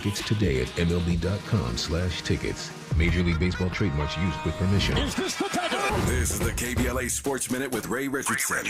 Tickets today at MLB.com/tickets. Major League Baseball trademarks used with permission. Is this the title? This is the KBLA Sports Minute with Ray Richardson.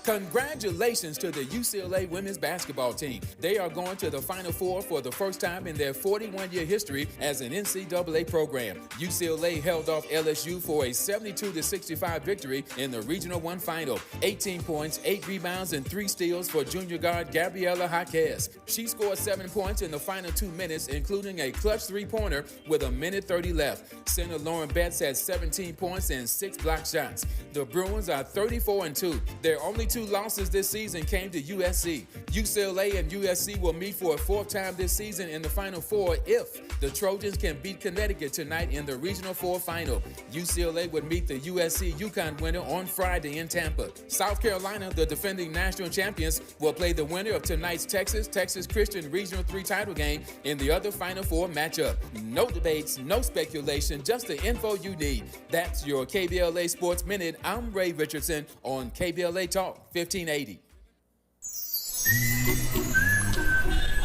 Congratulations to the UCLA women's basketball team. They are going to the Final Four for the first time in their 41-year history as an NCAA program. UCLA held off LSU for a 72-65 victory in the Regional 1 final. 18 points, 8 rebounds, and 3 steals for junior guard Gabriela Jaquez. She scored 7 points in the final 2 minutes, including a clutch three-pointer with 1:30 left. Center Lauren Betts had 17 points and 6 block shots. The Bruins are 34-2. Their only 2 losses this season came to USC. UCLA and USC will meet for a 4th time this season in the Final Four if the Trojans can beat Connecticut tonight in the Regional 4 final. UCLA would meet the USC-UConn winner on Friday in Tampa. South Carolina, the defending national champions, will play the winner of tonight's Texas Christian Regional 3 title game in the other Final Four matchup. No debates, no speculation, just the info you need. That's your KBLA Sports Minute. I'm Ray Richardson on KBLA Talk 1580.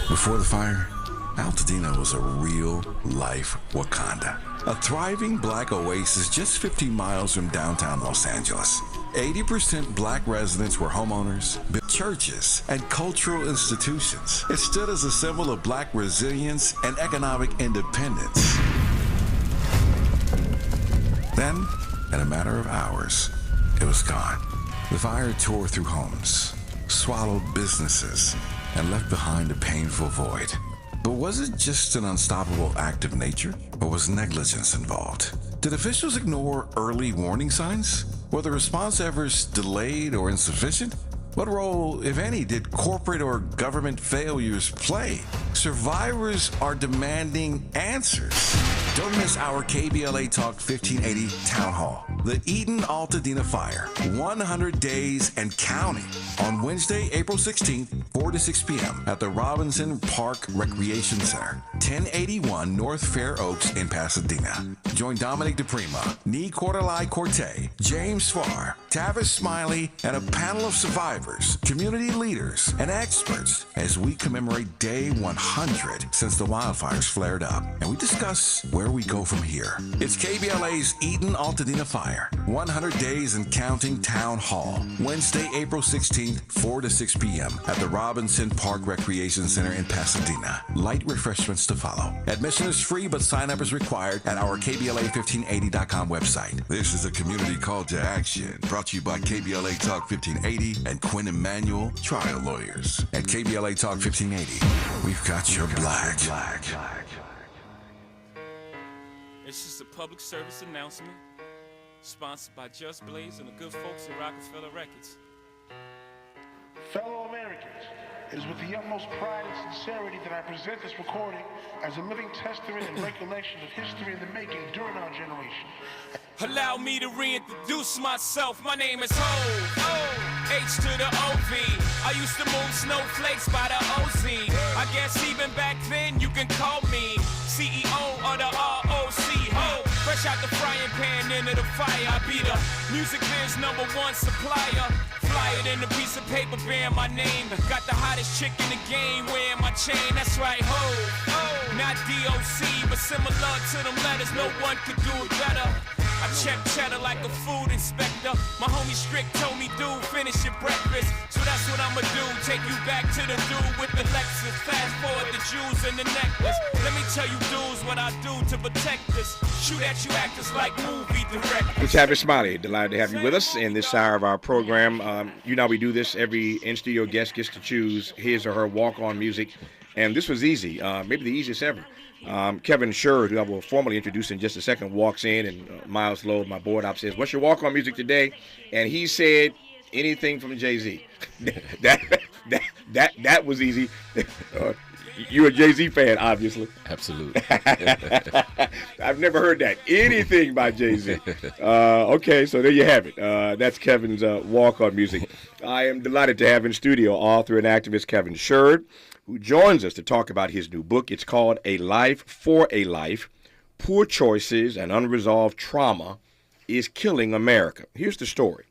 Before the fire, Altadena was a real-life Wakanda. A thriving black oasis just 15 miles from downtown Los Angeles. 80% black residents were homeowners, built churches, and cultural institutions. It stood as a symbol of black resilience and economic independence. Then, in a matter of hours, it was gone. The fire tore through homes, swallowed businesses, and left behind a painful void. But was it just an unstoppable act of nature, or was negligence involved? Did officials ignore early warning signs? Were the response efforts delayed or insufficient? What role, if any, did corporate or government failures play? Survivors are demanding answers. Don't miss our KBLA Talk 1580 Town Hall. The Eden Altadena Fire, 100 days and counting. On Wednesday, April 16th, 4 to 6 p.m. at the Robinson Park Recreation Center, 1081 North Fair Oaks in Pasadena. Join Dominic DePrima, Nee Cordelai Corte, James Farr, Tavis Smiley, and a panel of survivors, community leaders, and experts as we commemorate Day 100 since the wildfires flared up. And we discuss where we go from here. It's KBLA's Eden Altadena Fire, 100 days and counting Town Hall. Wednesday, April 16th, 4 to 6 p.m. at the Robinson Park Recreation Center in Pasadena. Light refreshments to follow. Admission is free, but sign-up is required at our KBLA1580.com website. This is a community call to action brought to you by KBLA Talk 1580 and Quinn Emanuel Trial Lawyers. At KBLA Talk 1580, we've got your black. It's just a public service announcement sponsored by Just Blaze and the good folks at Rockefeller Records. Fellow Americans, it is with the utmost pride and sincerity that I present this recording as a living testament and recollection of history in the making during our generation. Allow me to reintroduce myself. My name is Ho, H to the O-V. I used to move snowflakes by the OZ. I guess even back then you can call me CEO of the ROC. Ho, fresh out the frying pan into the fire. I be the music biz #1 supplier. Fly it in a piece of paper bearing my name. Got the hottest chick in the game wearing my chain. That's right, Ho, not DOC, but similar to them letters. No one could do it better. I check cheddar like a food inspector. My homie Strick told me, dude, finish your breakfast. So that's what I'ma do, take you back to the dude with the Lexus. Fast forward the jewels and the necklace. Let me tell you dudes what I do to protect us. Shoot at you actors like movie directors. It's Tavis Smiley. Delighted to have you with us in this hour of our program. You know we do this. Every in-studio guest gets to choose his or her walk-on music. And this was easy, maybe the easiest ever. Kevin Sherrod, who I will formally introduce in just a second, walks in, and Miles Lowe, my board op, says, "What's your walk-on music today?" And he said, "Anything from Jay-Z." that was easy. You're a Jay-Z fan, obviously. Absolutely. I've never heard that. Anything by Jay-Z. Okay, so there you have it. That's Kevin's walk-on music. I am delighted to have in studio author and activist Kevin Sherrod, who joins us to talk about his new book. It's called A Life for a Life, Poor Choices and Unresolved Trauma is Killing America. Here's the story.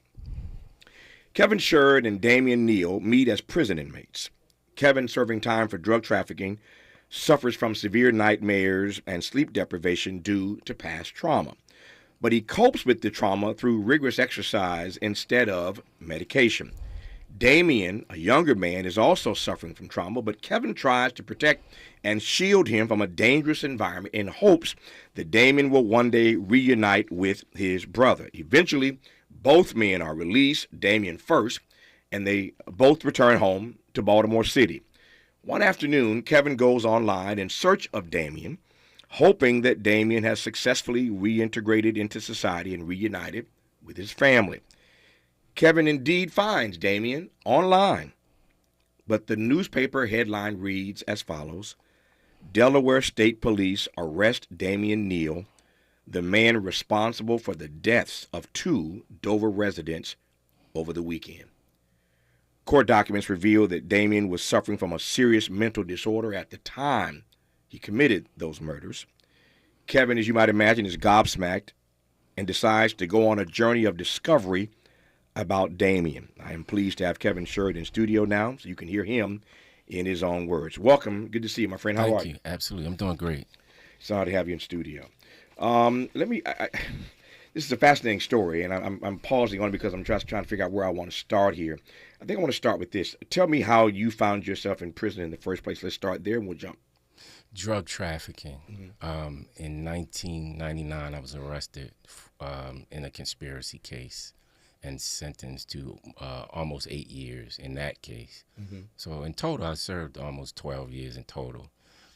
Kevin Sherrod and Damian Neal meet as prison inmates. Kevin, serving time for drug trafficking, suffers from severe nightmares and sleep deprivation due to past trauma. But he copes with the trauma through rigorous exercise instead of medication. Damien, a younger man, is also suffering from trauma, but Kevin tries to protect and shield him from a dangerous environment in hopes that Damien will one day reunite with his brother. Eventually, both men are released, Damien first, and they both return home to Baltimore City. One afternoon, Kevin goes online in search of Damien, hoping that Damien has successfully reintegrated into society and reunited with his family. Kevin indeed finds Damien online, but the newspaper headline reads as follows: Delaware State Police arrest Damien Neal, the man responsible for the deaths of 2 Dover residents over the weekend. Court documents reveal that Damien was suffering from a serious mental disorder at the time he committed those murders. Kevin, as you might imagine, is gobsmacked and decides to go on a journey of discovery about Damien. I am pleased to have Kevin Sherrod in studio now, so you can hear him in his own words. Welcome. Good to see you, my friend. How are you? Thank you. Absolutely. I'm doing great. Sorry to have you in studio. This is a fascinating story, and I'm pausing on it because I'm just trying to figure out where I want to start here. I think I want to start with this. Tell me how you found yourself in prison in the first place. Let's start there and we'll jump. Drug trafficking. In 1999, I was arrested in a conspiracy case and sentenced to almost 8 years in that case. So in total, I served almost 12 years in total.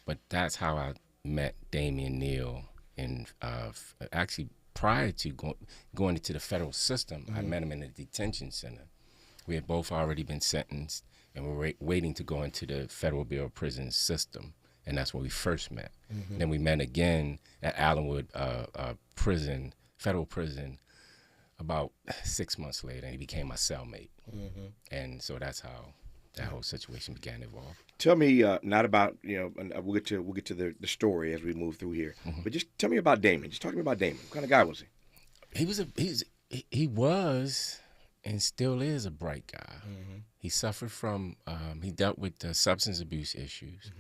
But that's how I met Damien Neal. And actually, prior to going into the federal system, I met him in a detention center. We had both already been sentenced, and we were waiting to go into the Federal Bureau of Prisons system. And that's where we first met. Then we met again at Allenwood prison, federal prison, about 6 months later, and he became my cellmate. And so that's how that whole situation began to evolve. Tell me not about, and we'll get to the story as we move through here, but just tell me about Damien. Just talk to me about Damien. What kind of guy was he? He was and still is a bright guy. He suffered from, he dealt with substance abuse issues.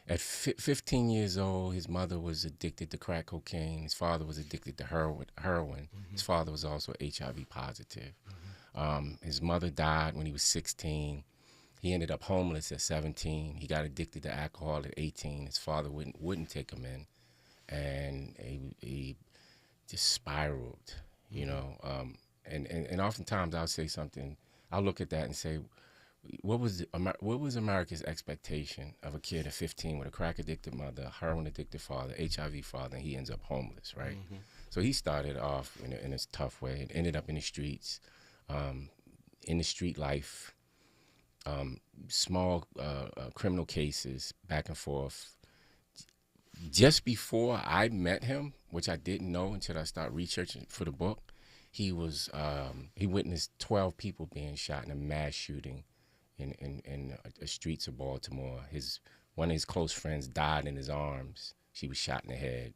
At 15 years old, his mother was addicted to crack cocaine. His father was addicted to heroin. His father was also HIV positive. His mother died when he was 16. He ended up homeless at 17. He got addicted to alcohol at 18. His father wouldn't take him in, and he just spiraled, And oftentimes I'll say something. I'll look at that and say, what was America's expectation of a kid at 15 with a crack addicted mother, heroin addicted father, HIV father, and he ends up homeless, right? So he started off in a tough way and ended up in the streets, in the street life, small criminal cases back and forth. Just before I met him, which I didn't know until I started researching for the book, he witnessed 12 people being shot in a mass shooting in the streets of Baltimore. One of his close friends died in his arms. She was shot in the head.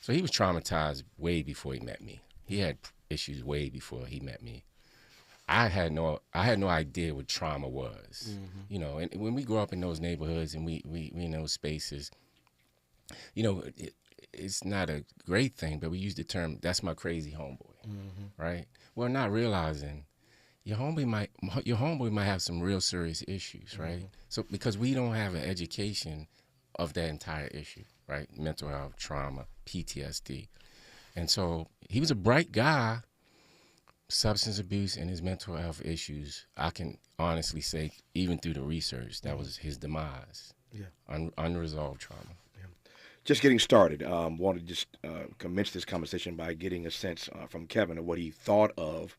So he was traumatized way before he met me. He had issues way before he met me. I had no idea what trauma was. And when we grow up in those neighborhoods and we in those spaces, it's not a great thing, but we use the term, that's my crazy homeboy, right? Well, not realizing your homeboy might have some real serious issues, right? So because we don't have an education of that entire issue, right? Mental health, trauma, PTSD. And so he was a bright guy. Substance abuse and his mental health issues, I can honestly say, even through the research, that was his demise. Unresolved trauma. Just getting started, want to just commence this conversation by getting a sense from Kevin of what he thought of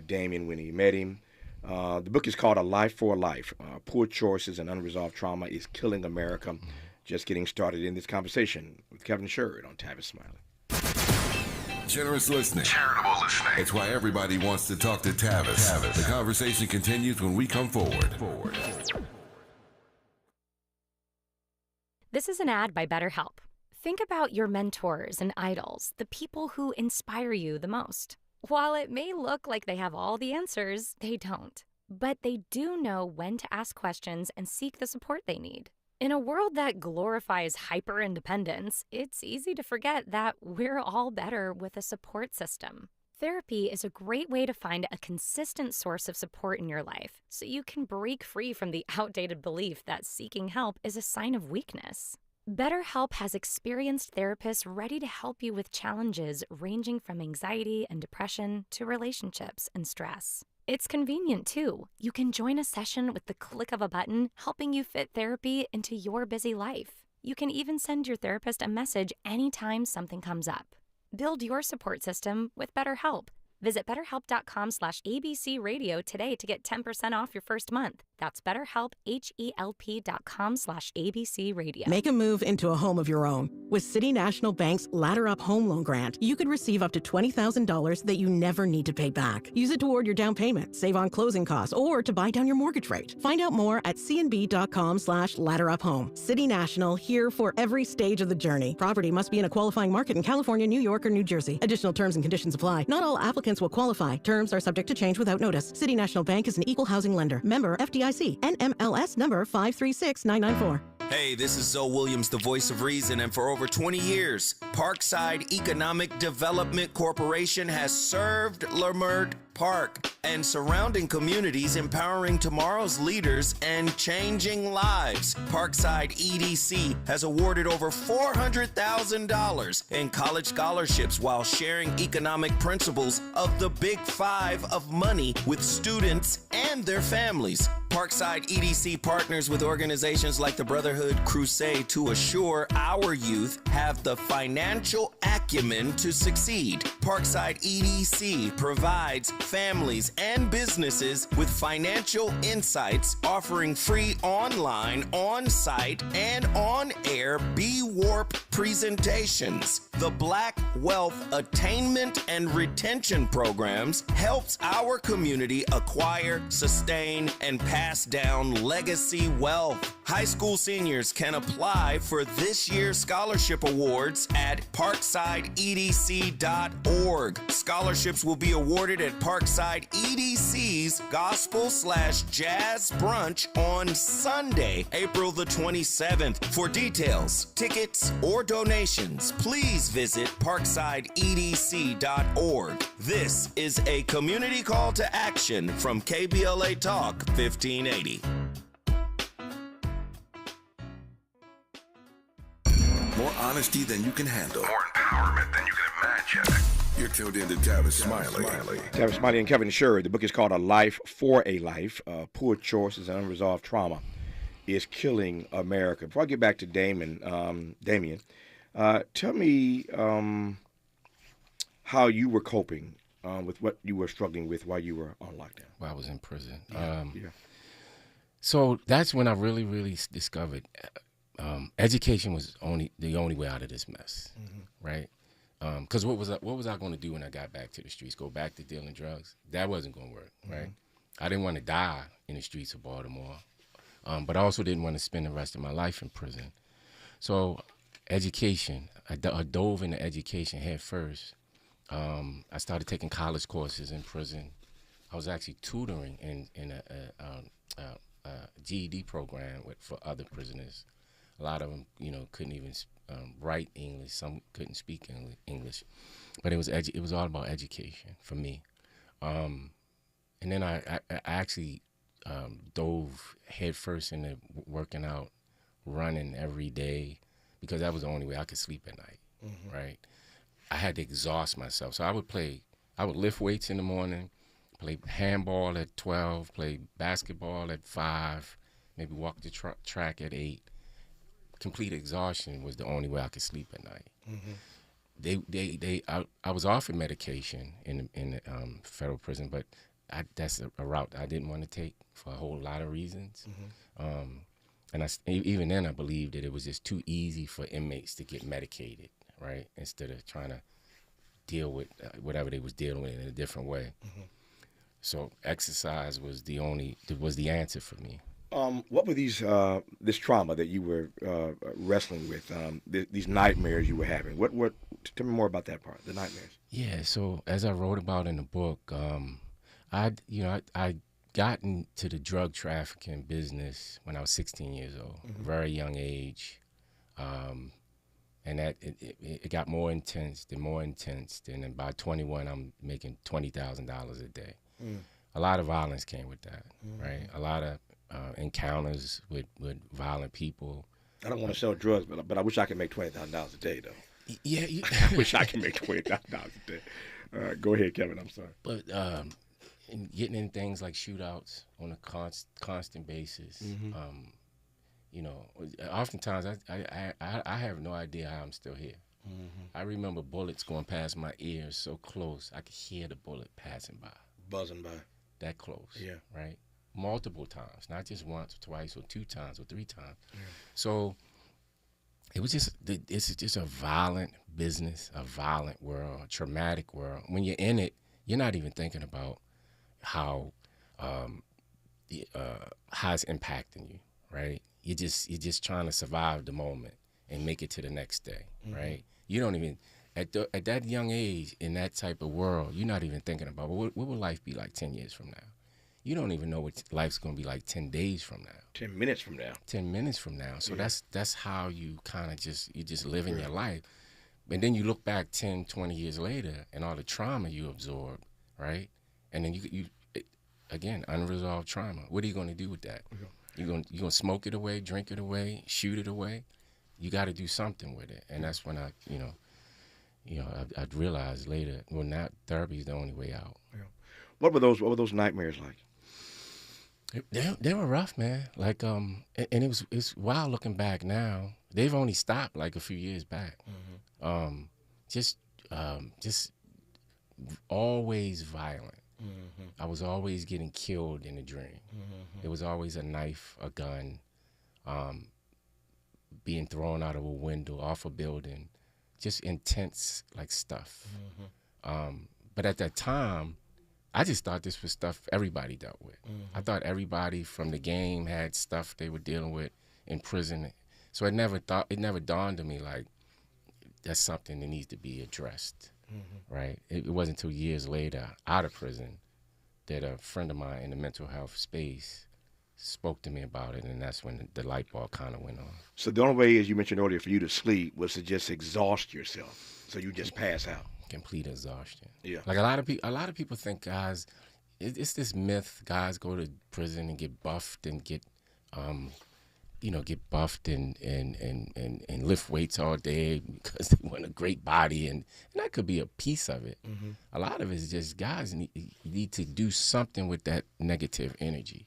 Damien when he met him. The book is called A Life for a Life. Poor Choices and Unresolved Trauma is Killing America. Just getting started in this conversation with Kevin Sherrod on Tavis Smiley. Generous listening. Charitable listening. It's why everybody wants to talk to Tavis. The conversation continues when we come forward. This is an ad by BetterHelp. Think about your mentors and idols, the people who inspire you the most. While it may look like they have all the answers, they don't. but they do know when to ask questions and seek the support they need. In a world that glorifies hyper-independence, it's easy to forget that we're all better with a support system. Therapy is a great way to find a consistent source of support in your life, so you can break free from the outdated belief that seeking help is a sign of weakness. BetterHelp has experienced therapists ready to help you with challenges ranging from anxiety and depression to relationships and stress. It's convenient, too. You can join a session with the click of a button, helping you fit therapy into your busy life. You can even send your therapist a message anytime something comes up. Build your support system with BetterHelp. Visit BetterHelp.com/ABCRadio today to get 10% off your first month. That's BetterHelp, HELP.com/ABCRadio. Make a move into a home of your own. With City National Bank's Ladder Up Home Loan Grant, you could receive up to $20,000 that you never need to pay back. Use it toward your down payment, save on closing costs, or to buy down your mortgage rate. Find out more at cnb.com/ladderuphome. City National, here for every stage of the journey. Property must be in a qualifying market in California, New York, or New Jersey. Additional terms and conditions apply. Not all applicants will qualify. Terms are subject to change without notice. City National Bank is an equal housing lender. Member FDIC. NMLS number 536994. Hey, this is Zoe Williams, the voice of reason, and for over 20 years, Parkside Economic Development Corporation has served Leimert Park and surrounding communities, empowering tomorrow's leaders and changing lives. Parkside EDC has awarded over $400,000 in college scholarships while sharing economic principles of the Big Five of money with students and their families. Parkside EDC partners with organizations like the Brotherhood Crusade to assure our youth have the financial acumen to succeed. Parkside EDC provides families and businesses with financial insights, offering free online, on-site, and on-air B-Warp presentations. The Black Wealth Attainment and Retention Programs helps our community acquire, sustain, and pass down legacy wealth. High school seniors can apply for this year's scholarship awards at parksideedc.org. Scholarships will be awarded at Parkside EDC's Gospel/Jazz Brunch on Sunday, April the 27th. For details, tickets, or donations, please visit parksideedc.org. This is a community call to action from KBLA Talk 1580. More honesty than you can handle. More empowerment than you can imagine. You're tuned in to Tavis Smiley. Tavis Smiley and Kevin Sherry. The book is called A Life for a Life. Poor choices and unresolved trauma is killing America. Before I get back to Damien, tell me how you were coping with what you were struggling with while you were on lockdown. While I was in prison. Yeah. So that's when I really discovered education was the only way out of this mess, right? Because what was I going to do when I got back to the streets? Go back to dealing drugs? That wasn't going to work, right? I didn't want to die in the streets of Baltimore, but I also didn't want to spend the rest of my life in prison. So education, I dove into education head first. I started taking college courses in prison. I was actually tutoring in a GED program for other prisoners. A lot of them, couldn't even write English. Some couldn't speak English, but it was all about education for me. And then I actually dove headfirst into working out, running every day, because that was the only way I could sleep at night. Right? I had to exhaust myself, so I would lift weights in the morning, play handball at 12, play basketball at 5, maybe walk the track at 8. Complete exhaustion was the only way I could sleep at night. I was offered medication in the federal prison, but that's a route I didn't want to take for a whole lot of reasons. And even then I believed that it was just too easy for inmates to get medicated, right? Instead of trying to deal with whatever they was dealing with in a different way. So exercise was the answer for me. What were this trauma that you were wrestling with? These nightmares you were having. What? Tell me more about that part. The nightmares. Yeah. So as I wrote about in the book, I got into the drug trafficking business when I was 16 years old, very young age. And that it got more intense, and then by 21, I'm making $20,000 a day. A lot of violence came with that, right? A lot of encounters with violent people. I don't want to sell drugs, but I wish I could make $20,000 a day, though. Yeah, I wish I could make $20,000 a day. All right, go ahead, Kevin. I'm sorry. But in getting in things like shootouts on a constant basis. You know, oftentimes I have no idea how I'm still here. I remember bullets going past my ears so close I could hear the bullet passing by. Buzzing by. That close. Yeah. Right? Multiple times, not just once or twice or 2 times or 3 times. Yeah. So it's just a violent business, a violent world, a traumatic world. When you're in it, you're not even thinking about how it's impacting you, right? You're just trying to survive the moment and make it to the next day, right? You don't even at that young age in that type of world, you're not even thinking about what will life be like 10 years from now. You don't even know what life's going to be like 10 days from now. 10 minutes from now. 10 minutes from now. So that's how you kind of just living your life. And then you look back 10, 20 years later and all the trauma you absorbed, right? And then you again, unresolved trauma. What are you going to do with that? You're gonna smoke it away, drink it away, shoot it away. You got to do something with it, and that's when I'd realized later. Well, now therapy is the only way out. Yeah. What were those nightmares like? They were rough, man. Like and it's wild looking back now. They've only stopped like a few years back. Just always violent. I was always getting killed in a dream. There was always a knife, a gun, being thrown out of a window, off a building, just intense like stuff. But at that time, I just thought this was stuff everybody dealt with. I thought everybody from the game had stuff they were dealing with in prison. So it never dawned on me like that's something that needs to be addressed. Right? It wasn't until years later, out of prison, that a friend of mine in the mental health space spoke to me about it, and that's when the light bulb kind of went on. So the only way, as you mentioned earlier, for you to sleep was to just exhaust yourself, so you just pass out. Complete exhaustion. Yeah. Like a lot of people think guys, it's this myth guys go to prison and get buffed and get buffed and lift weights all day because they want a great body, and that could be a piece of it. A lot of it is just guys need to do something with that negative energy,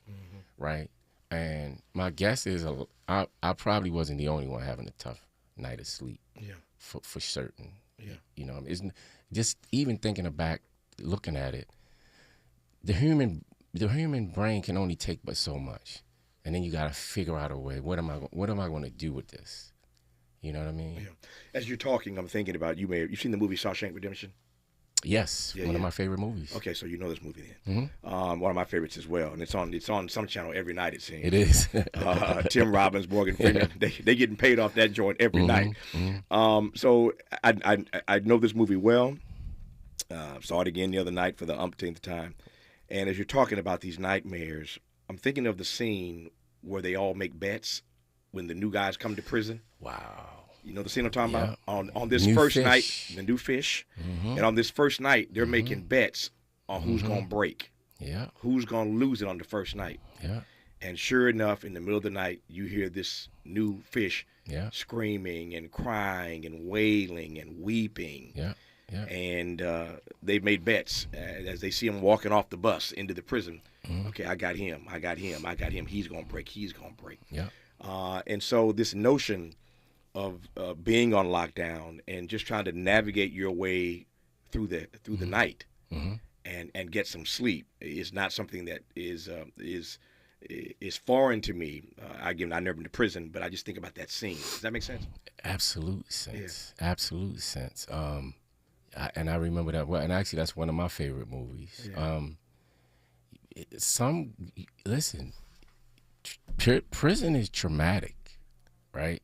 right? And my guess is I probably wasn't the only one having a tough night of sleep. Yeah, for certain. Yeah, you know, it's just even thinking back, looking at it, the human brain can only take but so much. And then you got to figure out a way. What am I going to do with this? You know what I mean? Yeah. As you're talking, I'm thinking about you've seen the movie Shawshank Redemption? Yes, one of my favorite movies. Okay, so you know this movie then. One of my favorites as well, and it's on some channel every night. It seems it is. Tim Robbins, Morgan Freeman, they getting paid off that joint every night. So I know this movie well. Saw it again the other night for the umpteenth time, and as you're talking about these nightmares, I'm thinking of the scene where they all make bets when the new guys come to prison. Wow. You know the scene I'm talking about? On this first night, the new fish. And on this first night, they're making bets on who's going to break. Yeah. Who's going to lose it on the first night. Yeah. And sure enough, in the middle of the night, you hear this new fish screaming and crying and wailing and weeping. Yeah. Yeah. And they've made bets as they see him walking off the bus into the prison. Okay, I got him. He's going to break. Yeah. And so this notion of being on lockdown and just trying to navigate your way through the night and get some sleep is not something that is foreign to me. I've never been to prison, but I just think about that scene. Does that make sense? Absolute sense. Yeah. Absolute sense. And I remember that well, and actually that's one of my favorite movies. Yeah. Prison is traumatic, right?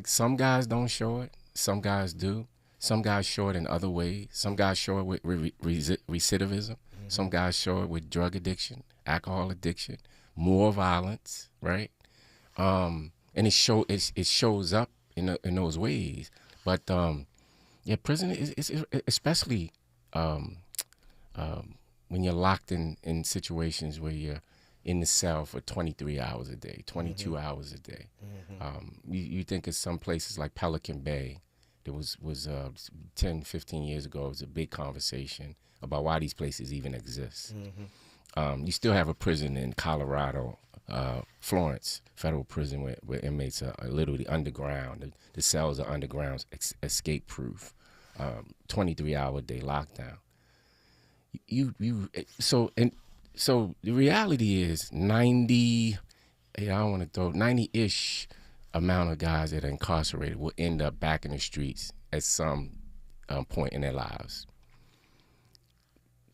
Some guys don't show it. Some guys do. Some guys show it in other ways. Some guys show it with recidivism. Some guys show it with drug addiction, alcohol addiction, more violence, right? And it shows up in those ways. But prison is especially when you're locked in situations where you're in the cell for 23 hours a day, 22 hours a day. You think of some places like Pelican Bay. There was 10, 15 years ago, it was a big conversation about why these places even exist. You still have a prison in Colorado, Florence Federal Prison, where inmates are literally underground. The cells are underground, escape-proof, 23-hour day lockdown. So the reality is 90-ish amount of guys that are incarcerated will end up back in the streets at some point in their lives.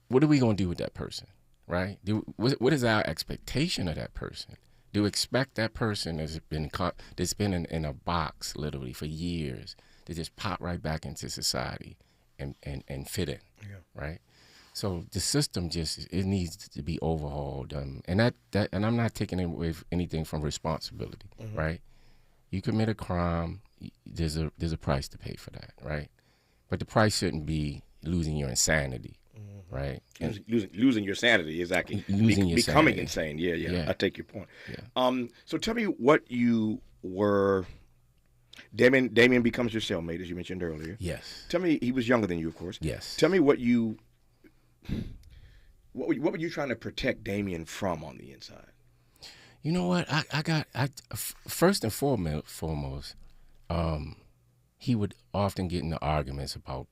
What are we going to do with that person, right? What is our expectation of that person? Do we expect that person that's been in a box literally for years to just pop right back into society and fit in, right? So the system it needs to be overhauled, and and I'm not taking away anything from responsibility, right? You commit a crime, there's a price to pay for that, right? But the price shouldn't be losing your insanity, right? Losing your sanity is actually becoming insane. Yeah, I take your point. Yeah. So tell me what you were. Damien becomes your cellmate, as you mentioned earlier. Yes. Tell me, he was younger than you, of course. Yes. Tell me what were you trying to protect Damien from on the inside? You know what? First and foremost, he would often get into arguments about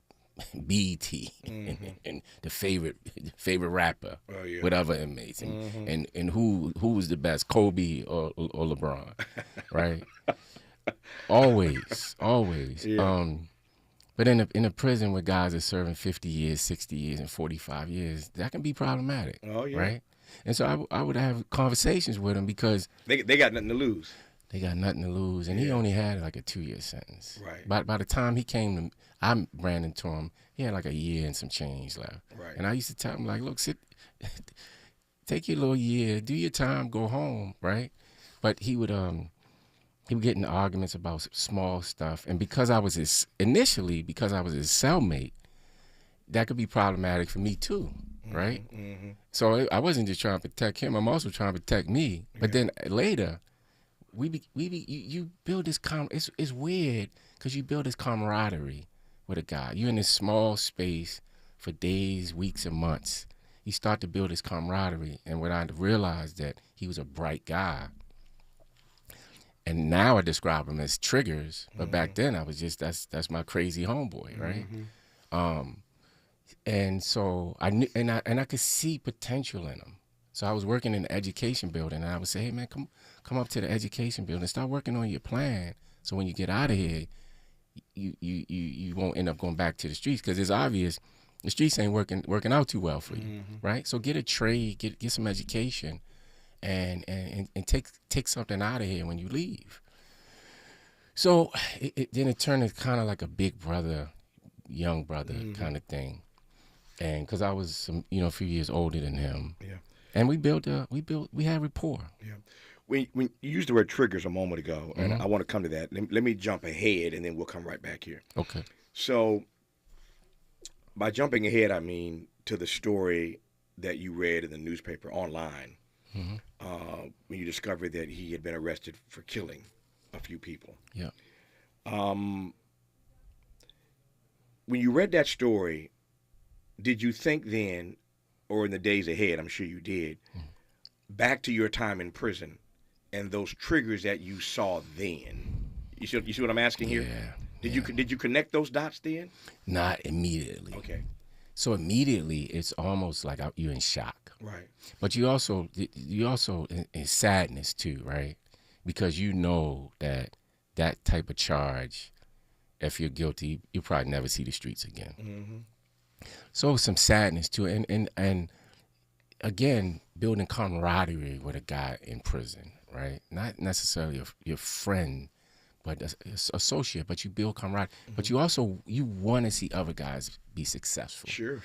BET and the favorite rapper with other inmates and who was the best, Kobe or LeBron, right? Always. Yeah. But in a prison where guys are serving 50 years, 60 years, and 45 years, that can be problematic, right? And so I would have conversations with him because they got nothing to lose. They got nothing to lose, and he only had like a 2-year sentence. Right. By the time he came, I ran into him. He had like a year and some change left. Right. And I used to tell him like, look, take your little year, do your time, go home, right? But he would get in arguments about small stuff, and because I was his cellmate, that could be problematic for me too, right? So I wasn't just trying to protect him; I'm also trying to protect me. But then later, you build this it's weird because you build this camaraderie with a guy. You're in this small space for days, weeks, and months. You start to build this camaraderie, and when I realized that he was a bright guy. And now I describe them as triggers, but back then I was just that's my crazy homeboy, right? And so I knew, and I could see potential in him. So I was working in the education building, and I would say, "Hey man, come up to the education building, start working on your plan. So when you get out of here, you won't end up going back to the streets because it's obvious the streets ain't working out too well for you, right? So get a trade, get some education." And take something out of here when you leave. So then it turned into kind of like a big brother, young brother kind of thing, and because I was a few years older than him, and we had rapport. Yeah. When you used the word triggers a moment ago, and I want to come to that. Let me jump ahead, and then we'll come right back here. Okay. So by jumping ahead, I mean to the story that you read in the newspaper online. When you discovered that he had been arrested for killing a few people. Yeah. When you read that story, did you think then, or in the days ahead, I'm sure you did, back to your time in prison and those triggers that you saw then? You see what I'm asking here? Yeah. Did you connect those dots then? Not immediately. Okay. So immediately, it's almost like you're in shock. Right. But you also in sadness too, right? Because you know that type of charge, if you're guilty, you probably never see the streets again. So some sadness too, and again, building camaraderie with a guy in prison, right? Not necessarily your friend, but associate, but you build camaraderie. But you also want to see other guys be successful. Sure.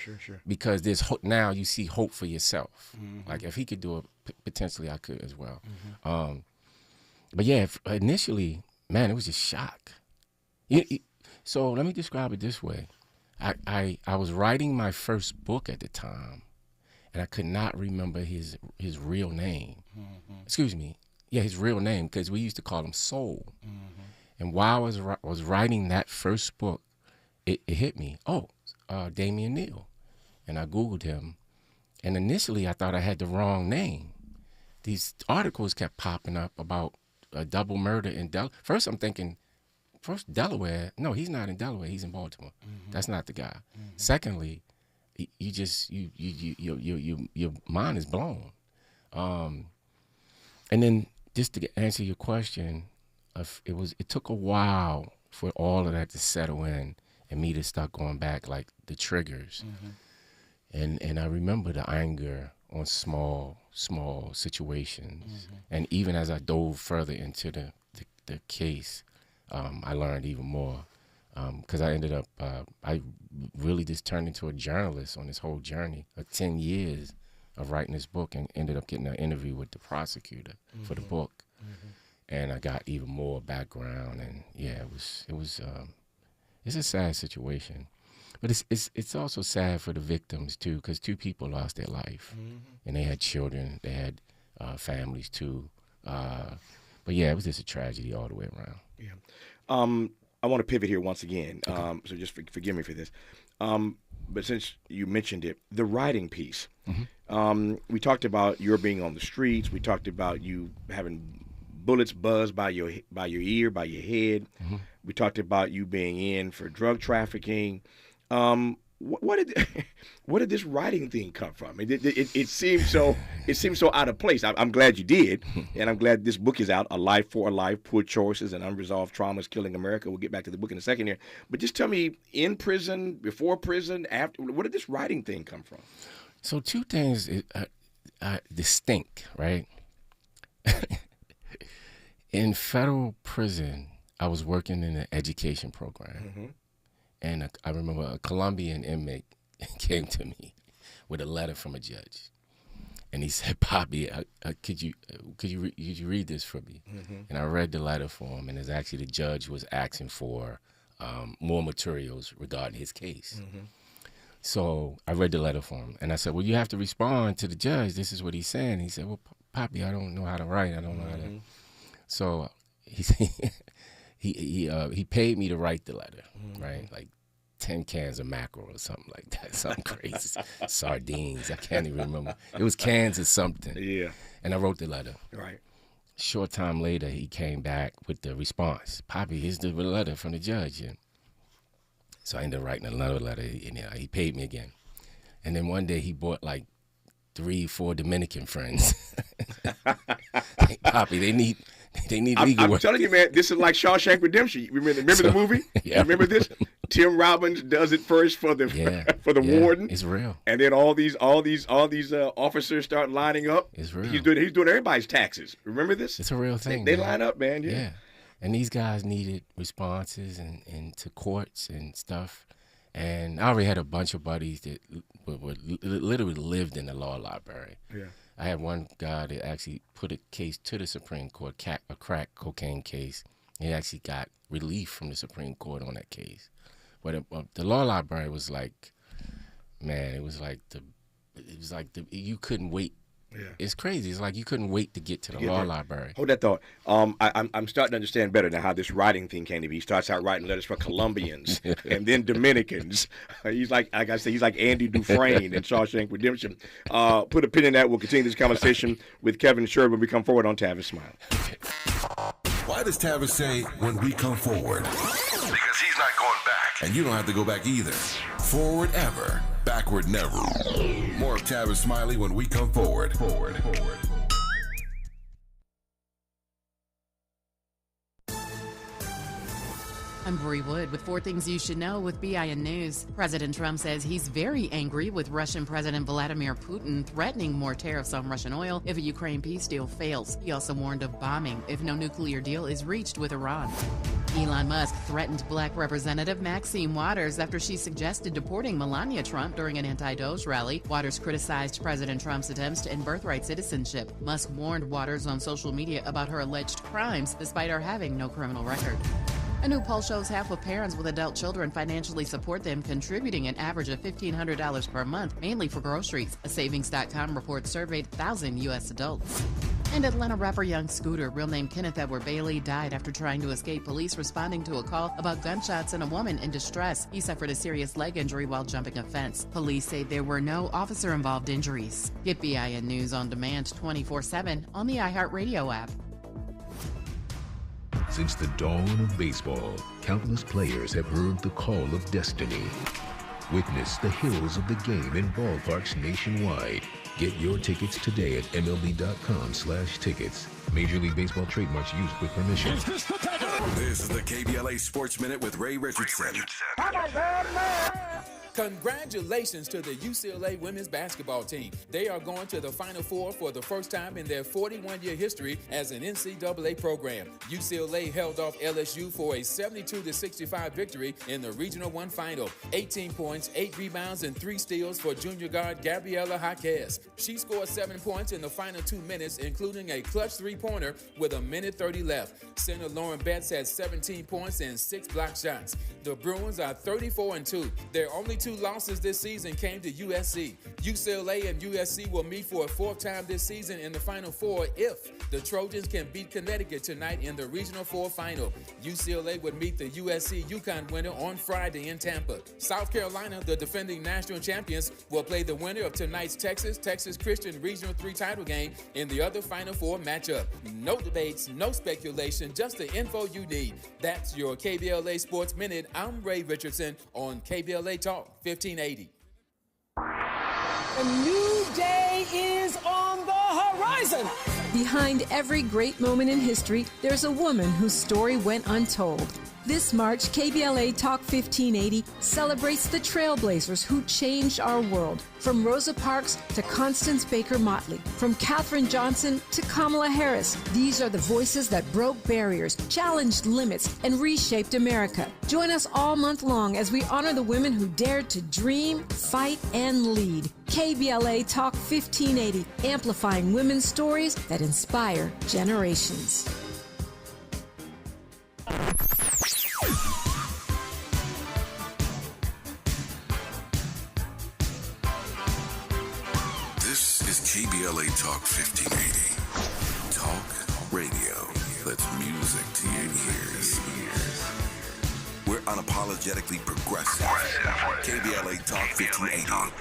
Because there's now you see hope for yourself. Like if he could do it, potentially I could as well. But yeah, initially, man, it was just shock. So let me describe it this way. I was writing my first book at the time, and I could not remember his real name. Excuse me. Yeah, his real name, because we used to call him Soul. And while I was writing that first book, it hit me. Oh, Damian Neal. And I Googled him. And initially, I thought I had the wrong name. These articles kept popping up about a double murder in Delaware. First, I'm thinking, Delaware. No, he's not in Delaware. He's in Baltimore. That's not the guy. Secondly, your mind is blown. And then just to answer your question, it took a while for all of that to settle in and me to start going back, like the triggers. And I remember the anger on small situations. And even as I dove further into the case, I learned even more. Because I ended up, I really just turned into a journalist on this whole journey of 10 years of writing this book, and ended up getting an interview with the prosecutor for the book. And I got even more background, and yeah, it's a sad situation. But it's also sad for the victims too, because 2 people lost their life, and they had children, they had families too. But yeah, it was just a tragedy all the way around. Yeah. I want to pivot here once again, so just forgive me for this. But since you mentioned it, the writing piece, we talked about your being on the streets. We talked about you having bullets buzz by your ear, by your head. We talked about you being in for drug trafficking. What did this writing thing come from? It seems so out of place. I'm glad you did, and I'm glad this book is out. A Life for a Life: Poor Choices and Unresolved Traumas Killing America. We'll get back to the book in a second here, but just tell me, in prison, before prison, after, where did this writing thing come from? So 2 things distinct, right? In federal prison, I was working in an education program. And I remember a Colombian inmate came to me with a letter from a judge, and he said, "Poppy, could you read this for me?" And I read the letter for him, and it's actually the judge was asking for more materials regarding his case. So I read the letter for him, and I said, "Well, you have to respond to the judge. This is what he's saying." He said, "Well, Poppy, I don't know how to write. I don't know how to." So he paid me to write the letter, right? Like 10 cans of mackerel or something like that, something crazy. Sardines, I can't even remember. It was cans of something. Yeah. And I wrote the letter. Right. Short time later, he came back with the response. "Poppy, here's the letter from the judge." And so I ended up writing another letter, and he paid me again. And then one day he bought like 3-4 Dominican friends. "Poppy, they need legal work." I'm telling you, man, this is like Shawshank Redemption. Remember the movie? Yeah. Remember this? Tim Robbins does it first for the warden. It's real. And then all these officers start lining up. It's real. He's doing everybody's taxes. Remember this? It's a real thing. They line up, man. Yeah. And these guys needed responses and to courts and stuff. And I already had a bunch of buddies that literally lived in the law library. Yeah. I had one guy that actually put a case to the Supreme Court, a crack cocaine case. He actually got relief from the Supreme Court on that case. But the law library was like, man, you couldn't wait. Yeah. It's crazy. It's like you couldn't wait to get to the law library. Hold that thought. I'm starting to understand better now how this writing thing came to be. He starts out writing letters for Colombians and then Dominicans. He's like I said, he's like Andy Dufresne in Shawshank Redemption. Put a pin in that. We'll continue this conversation with Kevin Sherb when we come forward on Tavis Smiley. Why does Tavis say when we come forward? Because he's not going back. And you don't have to go back either. Forward ever, backward never. More of Tavis Smiley when we come forward. Forward. I'm Bree Wood with 4 things you should know with BIN News. President Trump says he's very angry with Russian President Vladimir Putin threatening more tariffs on Russian oil if a Ukraine peace deal fails. He also warned of bombing if no nuclear deal is reached with Iran. Elon Musk threatened Black Representative Maxine Waters after she suggested deporting Melania Trump during an anti-Doge rally. Waters criticized President Trump's attempts to end birthright citizenship. Musk warned Waters on social media about her alleged crimes, despite her having no criminal record. A new poll shows half of parents with adult children financially support them, contributing an average of $1,500 per month, mainly for groceries. A Savings.com report surveyed 1,000 U.S. adults. And Atlanta rapper Young Scooter, real name Kenneth Edward Bailey, died after trying to escape police responding to a call about gunshots and a woman in distress. He suffered a serious leg injury while jumping a fence. Police say there were no officer-involved injuries. Get BIN News on demand 24/7 on the iHeartRadio app. Since the dawn of baseball, countless players have heard the call of destiny. Witness the heroes of the game in ballparks nationwide. Get your tickets today at MLB.com/tickets. Major League Baseball trademarks used with permission. This is the KBLA Sports Minute with Ray Richardson. Congratulations to the UCLA women's basketball team. They are going to the Final Four for the first time in their 41-year history as an NCAA program. UCLA held off LSU for a 72-65 victory in the Regional 1 final. 18 points, 8 rebounds, and 3 steals for junior guard Gabriela Jaquez. She scored 7 points in the final 2 minutes, including a clutch three-pointer with a minute 30 left. Center Lauren Betts had 17 points and 6 block shots. The Bruins are 34-2. Their only 2 losses this season came to USC. UCLA and USC will meet for a 4th time this season in the Final Four if the Trojans can beat Connecticut tonight in the Regional 4 final. UCLA would meet the USC-UConn winner on Friday in Tampa. South Carolina, the defending national champions, will play the winner of tonight's Texas Christian Regional 3 title game in the other Final Four matchup. No debates, no speculation, just the info you need. That's your KBLA Sports Minute. I'm Ray Richardson on KBLA Talk 1580. A new day is on the horizon. Behind every great moment in history, there's a woman whose story went untold. This March, KBLA Talk 1580 celebrates the trailblazers who changed our world. From Rosa Parks to Constance Baker Motley, from Katherine Johnson to Kamala Harris, these are the voices that broke barriers, challenged limits, and reshaped America. Join us all month long as we honor the women who dared to dream, fight, and lead. KBLA Talk 1580, amplifying women's stories that inspire generations. KBLA Talk 1580. Talk radio that's music to your ears. We're unapologetically progressive. KBLA Talk 1580.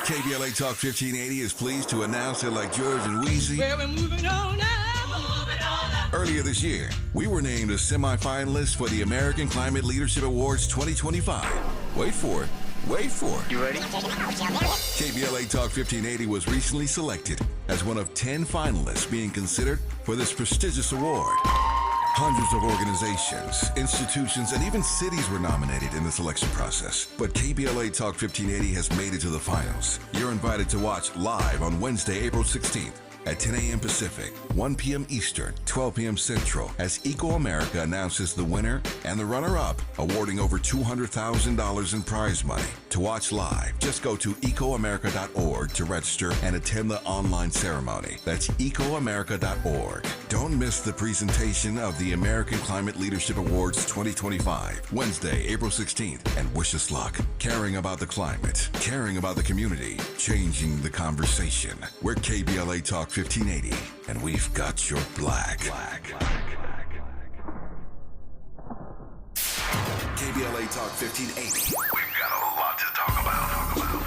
KBLA Talk 1580 is pleased to announce that, like George and Wheezy, Well, we're moving on now. Earlier this year, we were named as semifinalists for the American Climate Leadership Awards 2025. Wait for it. Wait for it. You ready? KBLA Talk 1580 was recently selected as one of 10 finalists being considered for this prestigious award. Hundreds of organizations, institutions, and even cities were nominated in the selection process. But KBLA Talk 1580 has made it to the finals. You're invited to watch live on Wednesday, April 16th. At 10 a.m. Pacific, 1 p.m. Eastern, 12 p.m. Central, as Eco America announces the winner and the runner-up, awarding over $200,000 in prize money. To watch live, just go to ecoamerica.org to register and attend the online ceremony. That's ecoamerica.org. Don't miss the presentation of the American Climate Leadership Awards 2025, Wednesday, April 16th, and wish us luck. Caring about the climate, caring about the community, changing the conversation. We're KBLA Talk 1580, and we've got your black. KBLA Talk 1580. We've got a lot to talk about.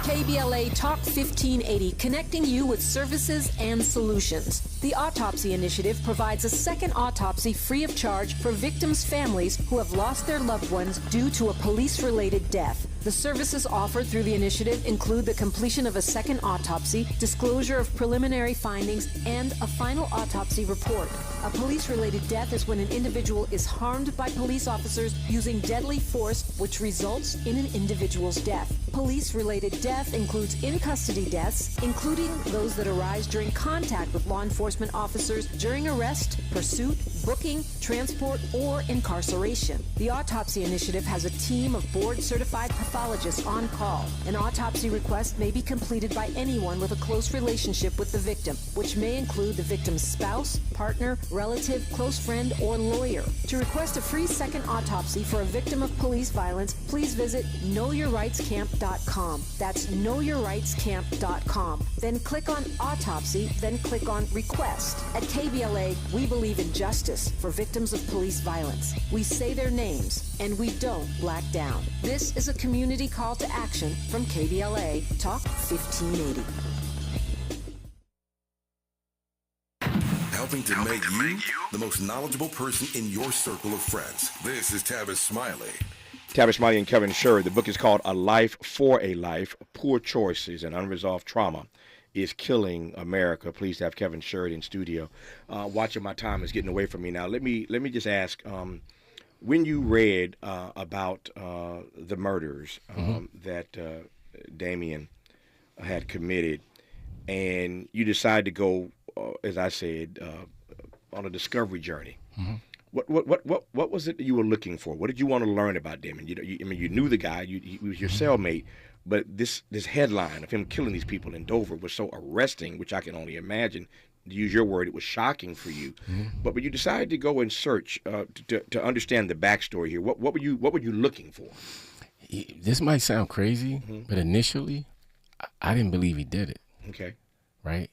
KBLA Talk 1580, connecting you with services and solutions. The Autopsy Initiative provides a second autopsy free of charge for victims' families who have lost their loved ones due to a police-related death. The services offered through the initiative include the completion of a second autopsy, disclosure of preliminary findings, and a final autopsy report. A police-related death is when an individual is harmed by police officers using deadly force, which results in an individual's death. Police-related death includes in-custody deaths, including those that arise during contact with law enforcement officers during arrest, pursuit, booking, transport, or incarceration. The Autopsy Initiative has a team of board-certified pathologists on call. An autopsy request may be completed by anyone with a close relationship with the victim, which may include the victim's spouse, partner, relative, close friend, or lawyer. To request a free second autopsy for a victim of police violence, please visit knowyourrightscamp.com. That's knowyourrightscamp.com. Then click on Autopsy, then click on Request. At KBLA, we believe in justice for victims of police violence. We say their names, and we don't black down. This is a community call to action from KBLA Talk 1580. Helping to make you the most knowledgeable person in your circle of friends. This is Tavis Smiley. Tavis, Smiley, and Kevin Sherrod. The book is called A Life for a Life, Poor Choices and Unresolved Trauma is Killing America. Pleased to have Kevin Sherrod in studio. Watching my time is getting away from me now. Let me just ask, when you read about the murders that Damien had committed, and you decided to go, as I said, on a discovery journey. What was it that you were looking for? What did you want to learn about Damien? You knew the guy. He was your cellmate. But this headline of him killing these people in Dover was so arresting, which I can only imagine. To use your word, it was shocking for you. But you decided to go and search to understand the backstory here. What were you looking for? This might sound crazy, but initially, I didn't believe he did it. Okay. Right?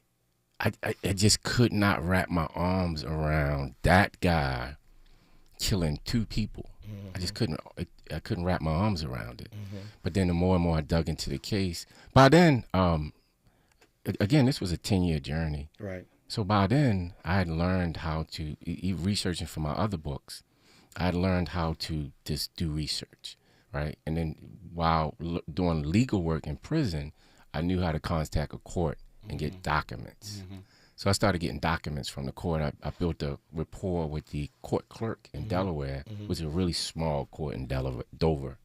I just could not wrap my arms around that guy killing two people. I just couldn't wrap my arms around it. But then the more and more I dug into the case, by then, again, this was a 10-year journey. Right. So by then, I had learned how to, researching for my other books, I had learned how to just do research, right? And then while doing legal work in prison, I knew how to contact a court and get documents. So I started getting documents from the court. I built a rapport with the court clerk in Delaware, which is a really small court in Dover.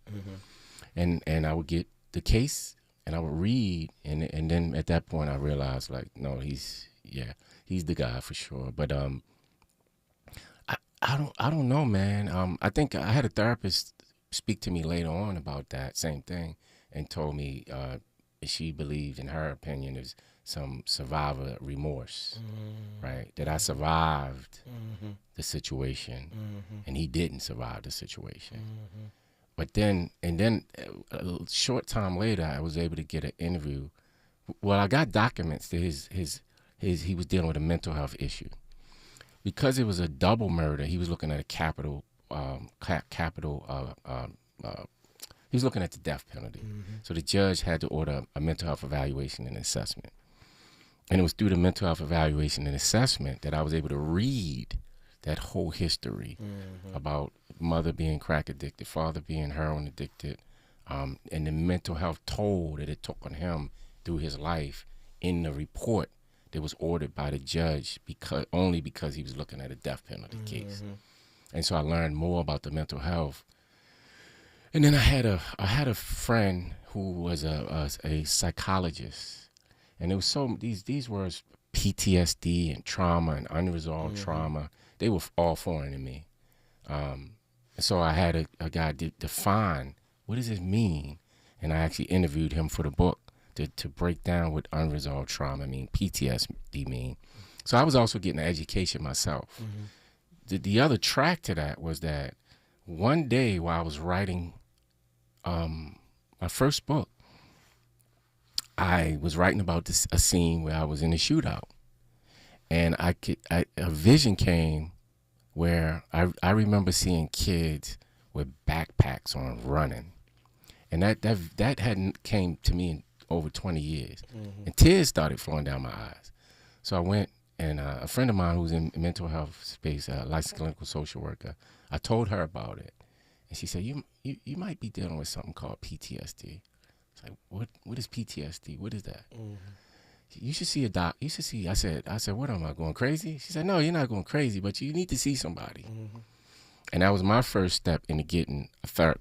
And I would get the case and I would read, and then at that point I realized, like, no, he's the guy for sure. But I don't know, man. I think I had a therapist speak to me later on about that same thing and told me she believed, in her opinion, is some survivor remorse, right? That I survived the situation, and he didn't survive the situation. But then a short time later, I was able to get an interview. Well, I got documents that he was dealing with a mental health issue. Because it was a double murder, he was looking at a capital, he was looking at the death penalty. So the judge had to order a mental health evaluation and assessment. And it was through the mental health evaluation and assessment that I was able to read that whole history about mother being crack addicted, father being heroin addicted, and the mental health toll that it took on him through his life in the report that was ordered by the judge only because he was looking at a death penalty case. And so I learned more about the mental health. And then I had a friend who was a psychologist. And it was these words, PTSD and trauma and unresolved trauma, they were all foreign to me. So I had a guy define, what does it mean? And I actually interviewed him for the book to break down what unresolved trauma mean, PTSD mean. So I was also getting an education myself. The other track to that was that one day while I was writing my first book, I was writing about a scene where I was in a shootout, and a vision came where I remember seeing kids with backpacks on running, and that hadn't came to me in over 20 years, and tears started flowing down my eyes. So I went, and a friend of mine who's in mental health space, a licensed clinical social worker, I told her about it, And she said, you might be dealing with something called PTSD. It's like, what is PTSD? What is that? Mm-hmm. You should see a doc. You should see. I said, what am I going crazy? She said, no, you're not going crazy, but you need to see somebody. Mm-hmm. And that was my first step into getting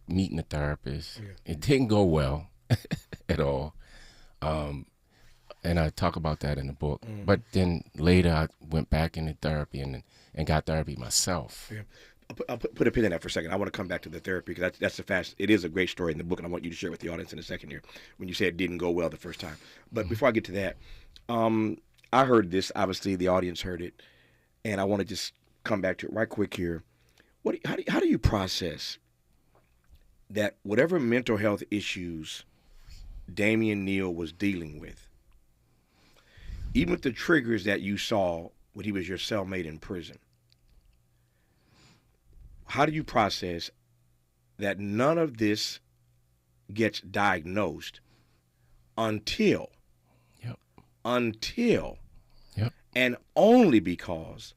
meeting a therapist. Yeah. It didn't go well at all. And I talk about that in the book. Mm-hmm. But then later I went back into therapy and got therapy myself. Yeah. I'll put a pin in that for a second. I want to come back to the therapy because it is a great story in the book, and I want you to share it with the audience in a second here when you say it didn't go well the first time. But before I get to that, I heard this. Obviously, the audience heard it, and I want to just come back to it right quick here. How do you process that whatever mental health issues Damian Neal was dealing with, even with the triggers that you saw when he was your cellmate in prison, how do you process that none of this gets diagnosed until and only because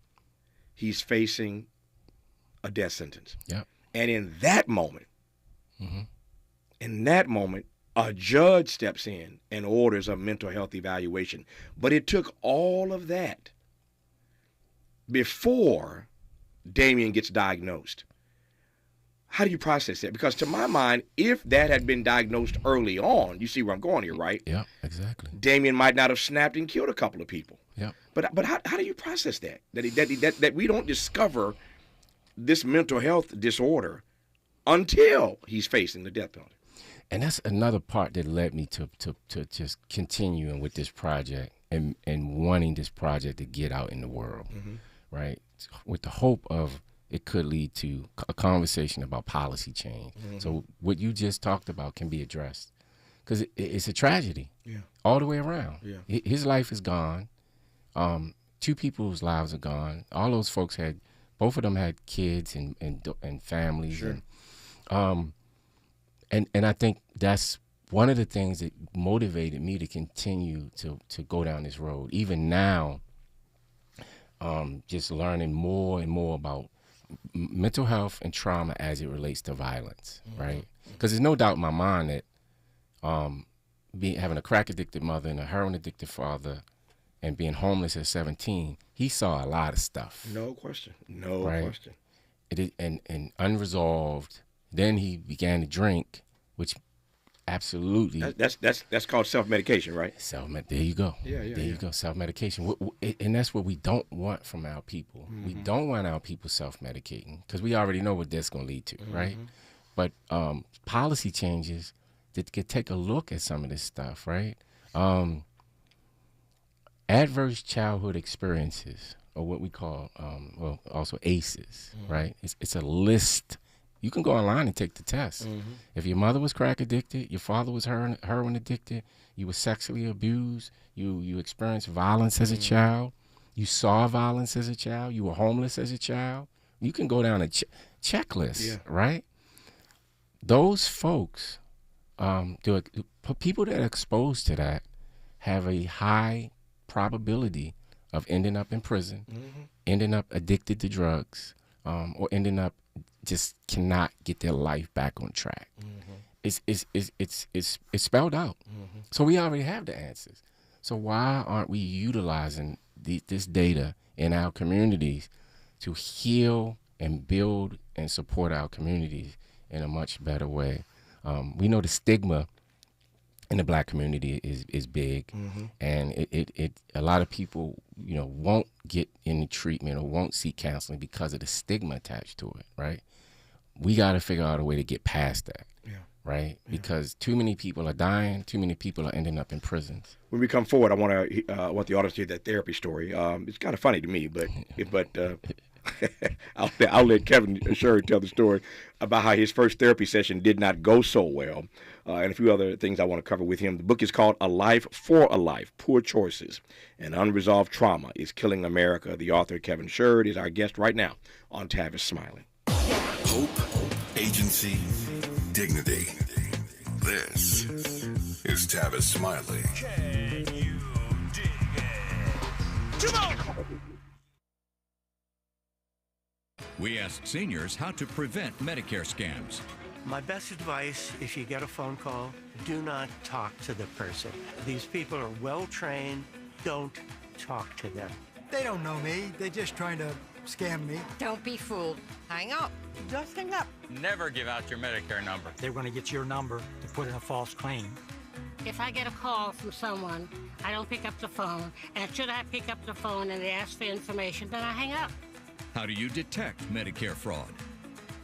he's facing a death sentence? Yep. And in that moment, a judge steps in and orders a mental health evaluation. But it took all of that before Damian gets diagnosed. How do you process that? Because to my mind, if that had been diagnosed early on, you see where I'm going here, right? Yeah, exactly. Damian might not have snapped and killed a couple of people. Yeah. But how do you process that? That we don't discover this mental health disorder until he's facing the death penalty. And that's another part that led me to just continuing with this project and wanting this project to get out in the world, right? With the hope of it could lead to a conversation about policy change. So what you just talked about can be addressed because it's a tragedy all the way around. Yeah. His life is gone. 2 people's lives are gone. All those folks both of them had kids and families. Sure. And I think that's one of the things that motivated me to continue to go down this road. Even now, just learning more and more about mental health and trauma as it relates to violence, right? Because there's no doubt in my mind that having a crack-addicted mother and a heroin-addicted father and being homeless at 17, he saw a lot of stuff. No question. No right? question. And unresolved. Then he began to drink, which absolutely. That's called self-medication, right? There you go. Yeah. There you go. Self-medication, and that's what we don't want from our people. We don't want our people self-medicating because we already know what that's going to lead to, right? But policy changes that could take a look at some of this stuff, right? Adverse childhood experiences, or what we call, also ACEs, right? It's a list. You can go online and take the test. If your mother was crack addicted, your father was heroin addicted, you were sexually abused, you experienced violence as a child, you saw violence as a child, you were homeless as a child, you can go down a checklist, right? Those folks, people that are exposed to that have a high probability of ending up in prison, ending up addicted to drugs, or ending up just cannot get their life back on track. It's spelled out. So we already have the answers. So why aren't we utilizing this data in our communities to heal and build and support our communities in a much better way? We know the stigma in the Black community is big, and it a lot of people won't get any treatment or won't seek counseling because of the stigma attached to it, right? We got to figure out a way to get past that, right? Because too many people are dying, too many people are ending up in prisons. When we come forward, I want the audience to hear that therapy story. It's kind of funny to me, but I'll let Kevin Sherry tell the story about how his first therapy session did not go so well, and a few other things I want to cover with him. The book is called A Life for a Life, Poor Choices and Unresolved Trauma is Killing America. The author, Kevin Sherry, is our guest right now on Tavis Smiley. Hope, agency, dignity. This is Tavis Smiley. Can you dig it? Come on! We asked seniors how to prevent Medicare scams. My best advice, if you get a phone call, do not talk to the person. These people are well trained. Don't talk to them. They don't know me. They're just trying to scam me. Don't be fooled. Hang up. Just hang up. Never give out your Medicare number. They're going to get your number to put in a false claim. If I get a call from someone, I don't pick up the phone, and should I pick up the phone and they ask for information, then I hang up. How do you detect Medicare fraud?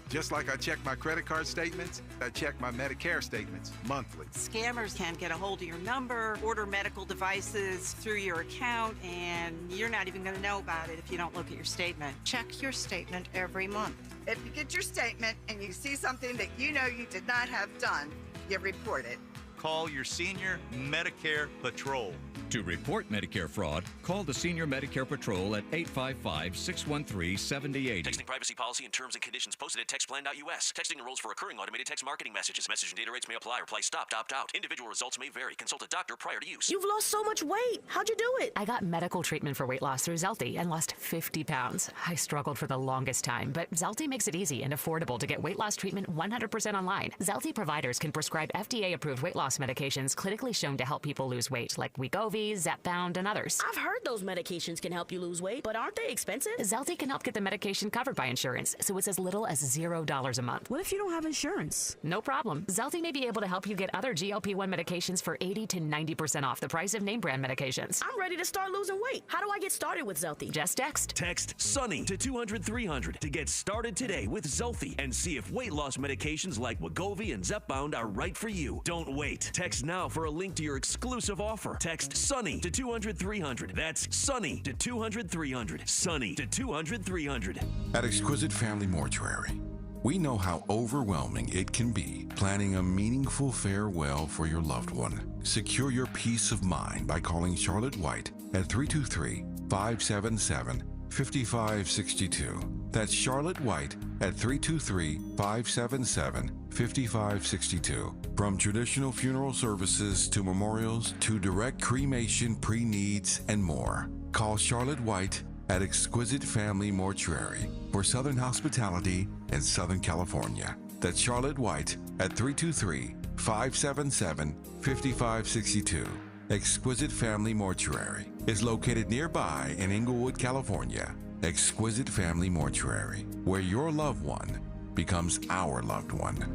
Just like I check my credit card statements, I check my Medicare statements monthly. Scammers can get a hold of your number, order medical devices through your account, and you're not even going to know about it if you don't look at your statement. Check your statement every month. If you get your statement and you see something that you know you did not have done, you report it. Call your senior Medicare Patrol. To report Medicare fraud, call the Senior Medicare Patrol at 855-613-7080. Texting privacy policy and terms and conditions posted at textplan.us. Texting enrolls for recurring automated text marketing messages. Message and data rates may apply. Reply stopped, opt out. Individual results may vary. Consult a doctor prior to use. You've lost so much weight. How'd you do it? I got medical treatment for weight loss through Zelty and lost 50 pounds. I struggled for the longest time, but Zelty makes it easy and affordable to get weight loss treatment 100% online. Zelty providers can prescribe FDA-approved weight loss medications clinically shown to help people lose weight, like Wegovy, Zepbound, and others. I've heard those medications can help you lose weight, but aren't they expensive? Zelty can help get the medication covered by insurance, so it's as little as $0 a month. What if you don't have insurance? No problem. Zelty may be able to help you get other GLP-1 medications for 80 to 90% off the price of name brand medications. I'm ready to start losing weight. How do I get started with Zelty? Just text. Text SUNNY to 200-300 to get started today with Zelty and see if weight loss medications like Wegovy and Zepbound are right for you. Don't wait. Text now for a link to your exclusive offer. Text SUNNY to 200-300. That's SUNNY to 200-300. SUNNY to 200-300. At Exquisite Family Mortuary, we know how overwhelming it can be planning a meaningful farewell for your loved one. Secure your peace of mind by calling Charlotte White at 323-577-5562. That's Charlotte White at 323-577-5562. From traditional funeral services to memorials to direct cremation, pre-needs, and more. Call Charlotte White at Exquisite Family Mortuary for Southern hospitality in Southern California. That's Charlotte White at 323-577-5562. Exquisite Family Mortuary is located nearby in Inglewood, California. Exquisite Family Mortuary, where your loved one becomes our loved one.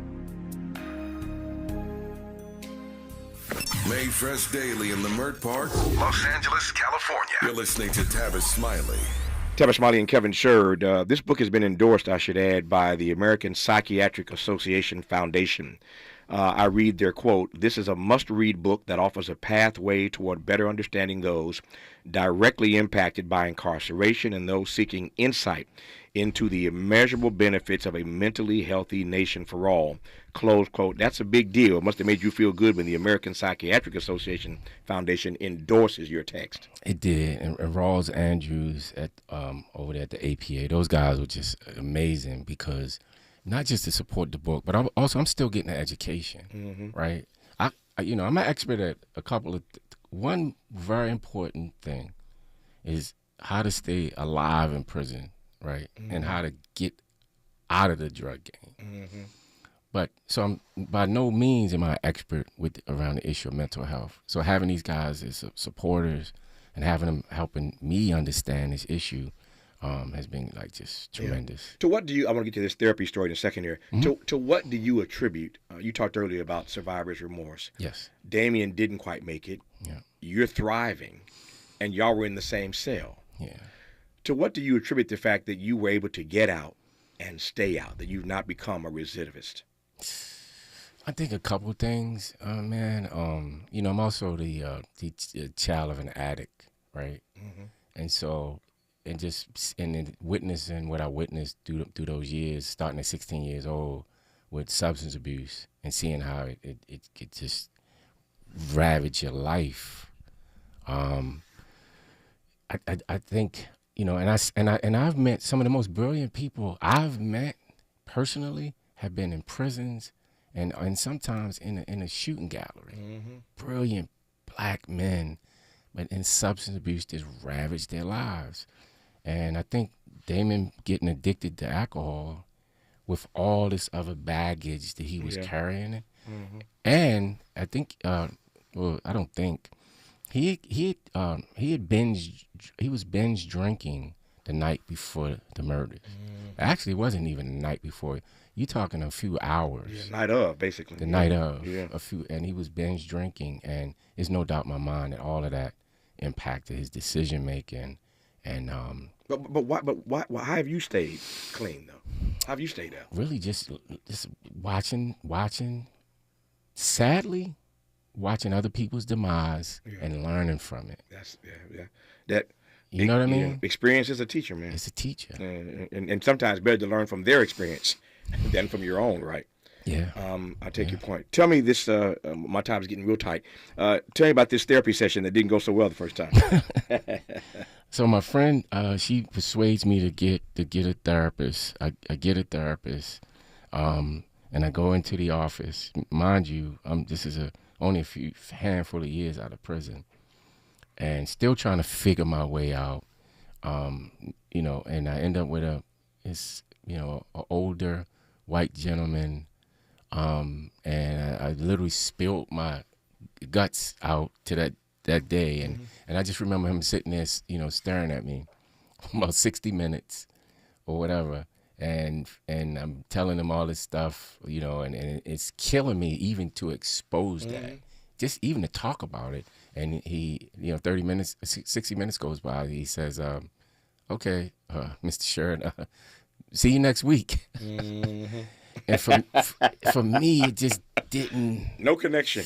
Made fresh daily in Leimert Park, Los Angeles, California. You're listening to Tavis Smiley. Tavis Smiley and Kevin Sherd. This book has been endorsed, I should add, by the American Psychiatric Association Foundation. I read their quote, "This is a must-read book that offers a pathway toward better understanding those directly impacted by incarceration and those seeking insight into the immeasurable benefits of a mentally healthy nation for all." Close quote. That's a big deal. It must have made you feel good when the American Psychiatric Association Foundation endorses your text. It did. And Rawls Andrews at over there at the APA, those guys were just amazing because not just to support the book, but I'm still getting an education, right? I'm an expert at a couple of one very important thing is how to stay alive in prison, right? And how to get out of the drug game. But so I'm by no means am I an expert around the issue of mental health. So having these guys as supporters and having them helping me understand this issue has been like just tremendous. Yeah. To what do you? I want to get to this therapy story in a second here. To what do you attribute? You talked earlier about survivor's remorse. Yes. Damien didn't quite make it. Yeah. You're thriving, and y'all were in the same cell. Yeah. To what do you attribute the fact that you were able to get out and stay out? That you've not become a recidivist? I think a couple things, man. I'm also the child of an addict, right? And so. And then witnessing what I witnessed through those years, starting at 16 years old with substance abuse and seeing how it could just ravage your life. I think, and I've met some of the most brilliant people I've met personally have been in prisons and sometimes in a shooting gallery. Brilliant black men, but in substance abuse just ravaged their lives. And I think Damon getting addicted to alcohol with all this other baggage that he was carrying. Mm-hmm. And I think, well, I don't think, he was binge drinking the night before the murders. Actually, it wasn't even the night before. You're talking a few hours. Yeah, night of, basically. The night of. Yeah. And he was binge drinking, and there's no doubt in my mind that all of that impacted his decision making. And But why how have you stayed clean though? How have you stayed out? Really, just watching. Sadly, watching other people's demise and learning from it. That's that. You know what I mean? Experience is a teacher, man. It's a teacher. And sometimes better to learn from their experience than from your own, right? Yeah. I take your point. Tell me this. My time is getting real tight. Tell me about this therapy session that didn't go so well the first time. So my friend, she persuades me to get a therapist. I get a therapist, and I go into the office. Mind you, this is only a handful of years out of prison, and still trying to figure my way out. And I end up with an older white gentleman, and I literally spilled my guts out to that day, and I just remember him sitting there, staring at me about 60 minutes or whatever, and I'm telling him all this stuff, and it's killing me even to expose that, just even to talk about it. And he, 30 minutes, 60 minutes goes by. He says, okay, Mr. Sherrod, see you next week. Mm-hmm. And for me, it just didn't. No connection.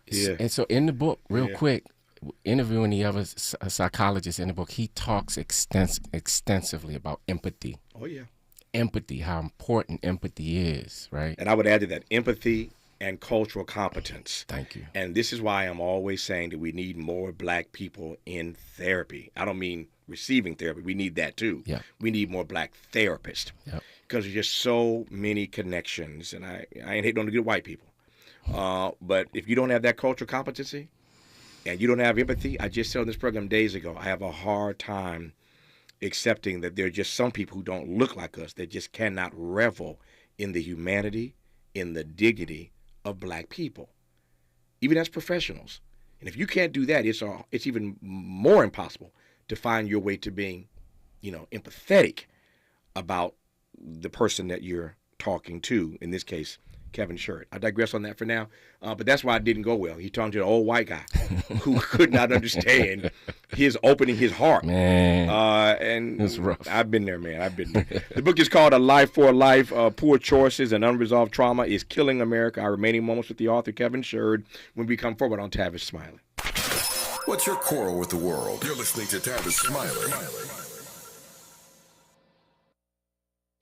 Yeah. And so in the book, real quick, interviewing the other psychologist in the book, he talks extensively about empathy. Oh, yeah. Empathy, how important empathy is, right? And I would add to that, empathy and cultural competence. Thank you. And this is why I'm always saying that we need more black people in therapy. I don't mean receiving therapy. We need that too. Yeah. We need more black therapists. Yep. Because there's just so many connections. And I ain't hating on the good white people. But if you don't have that cultural competency and you don't have empathy, I just said on this program days ago, I have a hard time accepting that there are just some people who don't look like us that just cannot revel in the humanity, in the dignity of black people, even as professionals. And if you can't do that, it's even more impossible to find your way to being, empathetic about the person that you're talking to, in this case, Kevin Sherrod. I digress on that for now, but that's why it didn't go well. He talked to an old white guy who could not understand his opening his heart. Man, and it's rough. I've been there, man. I've been there. The book is called A Life for a Life. Poor Choices and Unresolved Trauma is Killing America. Our Remaining Moments with the author, Kevin Sherrod, when we come forward on Tavis Smiley. What's your quarrel with the world? You're listening to Tavis Smiley.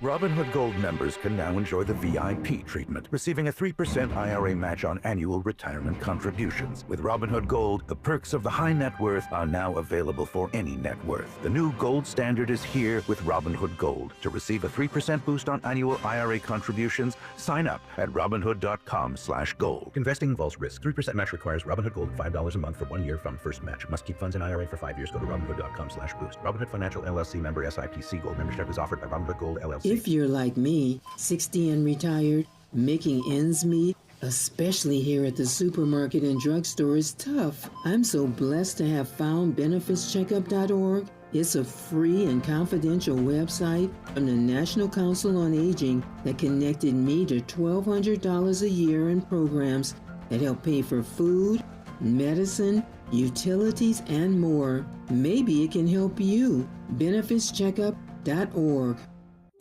Robinhood Gold members can now enjoy the VIP treatment, receiving a 3% IRA match on annual retirement contributions. With Robinhood Gold, the perks of the high net worth are now available for any net worth. The new gold standard is here with Robinhood Gold. To receive a 3% boost on annual IRA contributions, sign up at Robinhood.com/gold. Investing involves risk. 3% match requires Robinhood Gold $5 a month for 1 year from first match. Must keep funds in IRA for 5 years. Go to Robinhood.com/boost. Robinhood Financial LLC member SIPC. Gold membership is offered by Robinhood Gold LLC. If you're like me, 60 and retired, making ends meet, especially here at the supermarket and drugstore, is tough. I'm so blessed to have found benefitscheckup.org. It's a free and confidential website from the National Council on Aging that connected me to $1,200 a year in programs that help pay for food, medicine, utilities, and more. Maybe it can help you. benefitscheckup.org.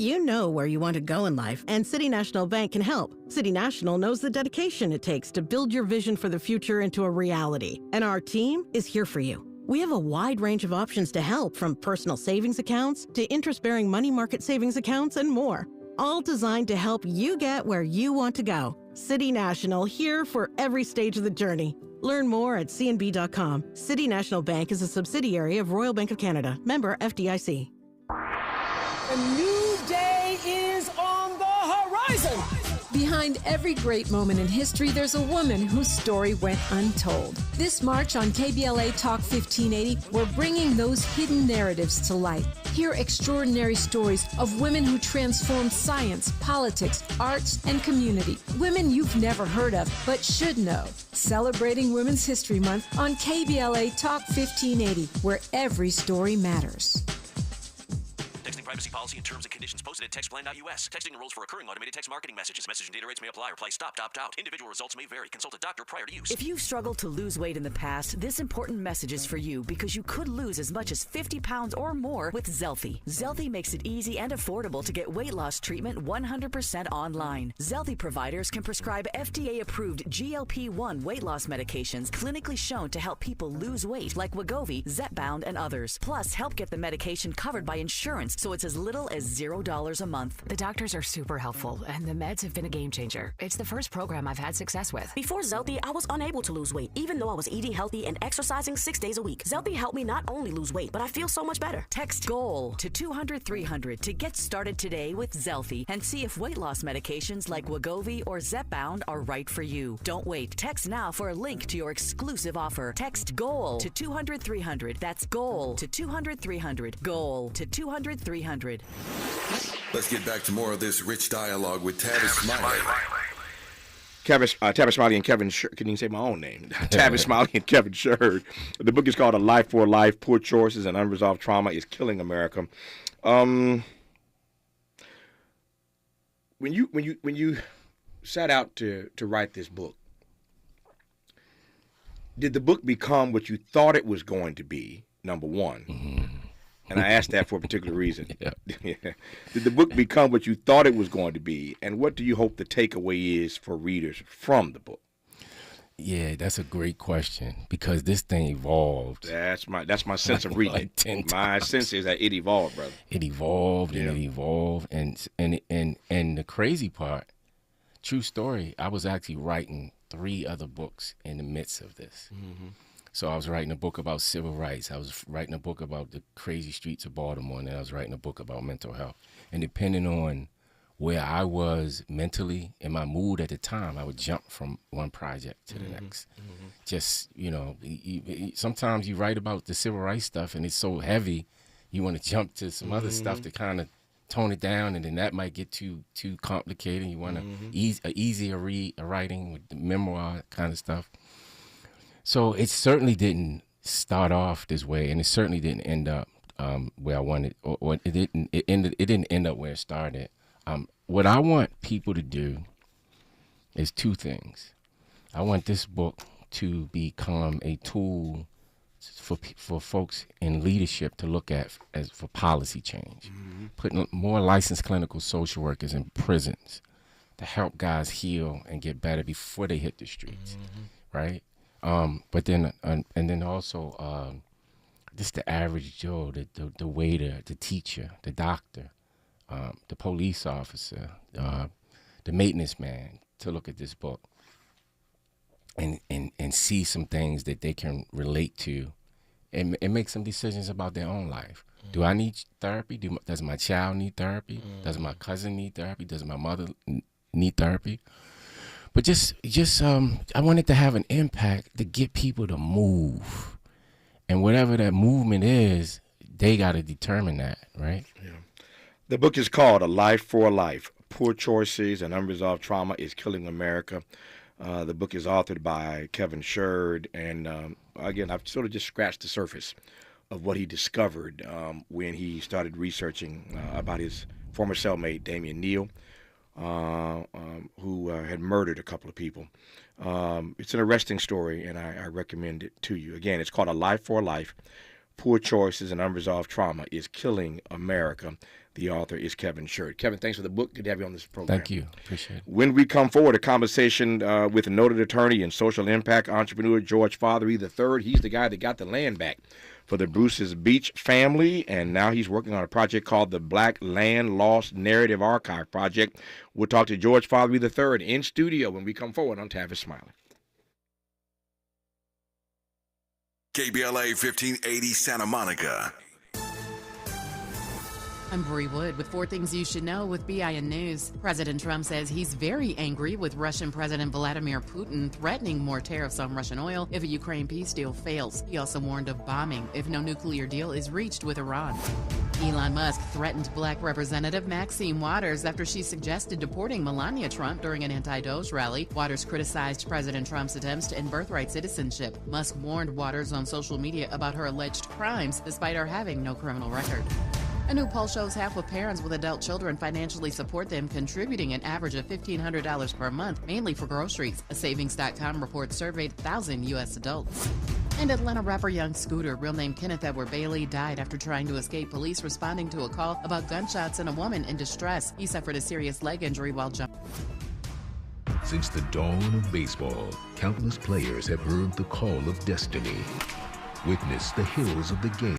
You know where you want to go in life, and City National Bank can help. City National knows the dedication it takes to build your vision for the future into a reality, and our team is here for you. We have a wide range of options to help, from personal savings accounts to interest-bearing money market savings accounts and more, all designed to help you get where you want to go. City National, here for every stage of the journey. Learn more at cnb.com. City National Bank is a subsidiary of Royal Bank of Canada, member FDIC. A new day is on the horizon. Behind every great moment in history, there's a woman whose story went untold. This March on KBLA Talk 1580, we're bringing those hidden narratives to light. Hear extraordinary stories of women who transformed science, politics, arts, and community. Women you've never heard of, but should know. Celebrating Women's History Month on KBLA Talk 1580, where every story matters. Texting privacy policy and terms and conditions posted at textplan.us. Texting enrolls for recurring automated text marketing messages. Message and data rates may apply. Reply stop, opt out. Individual results may vary. Consult a doctor prior to use. If you've struggled to lose weight in the past, this important message is for you because you could lose as much as 50 pounds or more with Zelfie. Zelfie makes it easy and affordable to get weight loss treatment 100% online. Zelfie providers can prescribe FDA-approved GLP-1 weight loss medications clinically shown to help people lose weight like Wegovy, Zepbound, and others. Plus, help get the medication covered by insurance so it's as little as $0 a month. The doctors are super helpful, and the meds have been a game changer. It's the first program I've had success with. Before Zelfie, I was unable to lose weight, even though I was eating healthy and exercising 6 days a week. Zelfie helped me not only lose weight, but I feel so much better. Text GOAL to 200-300 to get started today with Zelfie and see if weight loss medications like Wegovy or Zepbound are right for you. Don't wait. Text now for a link to your exclusive offer. Text GOAL to 200-300. That's GOAL to 200-300. GOAL to 200-300. Let's get back to more of this rich dialogue with Tavis Smiley. Tavis Smiley and Kevin Sherd. Couldn't even say my own name. Tavis Smiley and Kevin Sherd. The book is called A Life for Life, Poor Choices and Unresolved Trauma is Killing America. When you set out to write this book, did the book become what you thought it was going to be, number one? Mm-hmm. And I asked that for a particular reason. Yeah. Did the book become what you thought it was going to be? And what do you hope the takeaway is for readers from the book? Yeah, that's a great question because this thing evolved. That's my sense of reading. My sense is that it evolved, brother. It evolved and it evolved. And the crazy part, true story, I was actually writing 3 other books in the midst of this. Mm-hmm. So I was writing a book about civil rights. I was writing a book about the crazy streets of Baltimore, and then I was writing a book about mental health. And depending on where I was mentally in my mood at the time, I would jump from one project to the next. Mm-hmm. Just, sometimes you write about the civil rights stuff, and it's so heavy, you want to jump to some other stuff to kind of tone it down, and then that might get too complicated. You want easier writing with the memoir kind of stuff. So it certainly didn't start off this way, and it certainly didn't end up where I wanted, or it didn't end up where it started. What I want people to do is 2 things. I want this book to become a tool for folks in leadership to look at as for policy change, putting more licensed clinical social workers in prisons to help guys heal and get better before they hit the streets, right? But then, and then also, just the average Joe, the waiter, the teacher, the doctor, the police officer, the maintenance man, to look at this book and see some things that they can relate to, and make some decisions about their own life. Do I need therapy? Does my child need therapy? Does my cousin need therapy? Does my mother need therapy? But I wanted to have an impact to get people to move. And whatever that movement is, they got to determine that, right? Yeah. The book is called A Life for Life, Poor Choices and Unresolved Trauma is Killing America. The book is authored by Kevin Sherd. And again, I've sort of just scratched the surface of what he discovered when he started researching about his former cellmate, Damian Neal, who had murdered a couple of people. It's an arresting story, and I recommend it to you. Again, it's called A Life for Life, Poor Choices and Unresolved Trauma is Killing America. The author is Kevin Sherd. Kevin, thanks for the book. Good to have you on this program. Thank you. Appreciate it. When we come forward, a conversation with a noted attorney and social impact entrepreneur, George Fathery III. He's the guy that got the land back for the Bruce's Beach family, and now he's working on a project called the Black Land Lost Narrative Archive Project. We'll talk to George Fathery III in studio when we come forward on Tavis Smiley. KBLA 1580 Santa Monica. I'm Bree Wood with 4 things you should know with BIN News. President Trump says he's very angry with Russian President Vladimir Putin threatening more tariffs on Russian oil if a Ukraine peace deal fails. He also warned of bombing if no nuclear deal is reached with Iran. Elon Musk threatened Black Representative Maxine Waters after she suggested deporting Melania Trump during an anti-Doge rally. Waters criticized President Trump's attempts to end birthright citizenship. Musk warned Waters on social media about her alleged crimes, despite her having no criminal record. A new poll shows half of parents with adult children financially support them, contributing an average of $1,500 per month, mainly for groceries. A Savings.com report surveyed 1,000 U.S. adults. And Atlanta rapper Young Scooter, real name Kenneth Edward Bailey, died after trying to escape police responding to a call about gunshots and a woman in distress. He suffered a serious leg injury while jumping. Since the dawn of baseball, countless players have heard the call of destiny. Witness the heroes of the game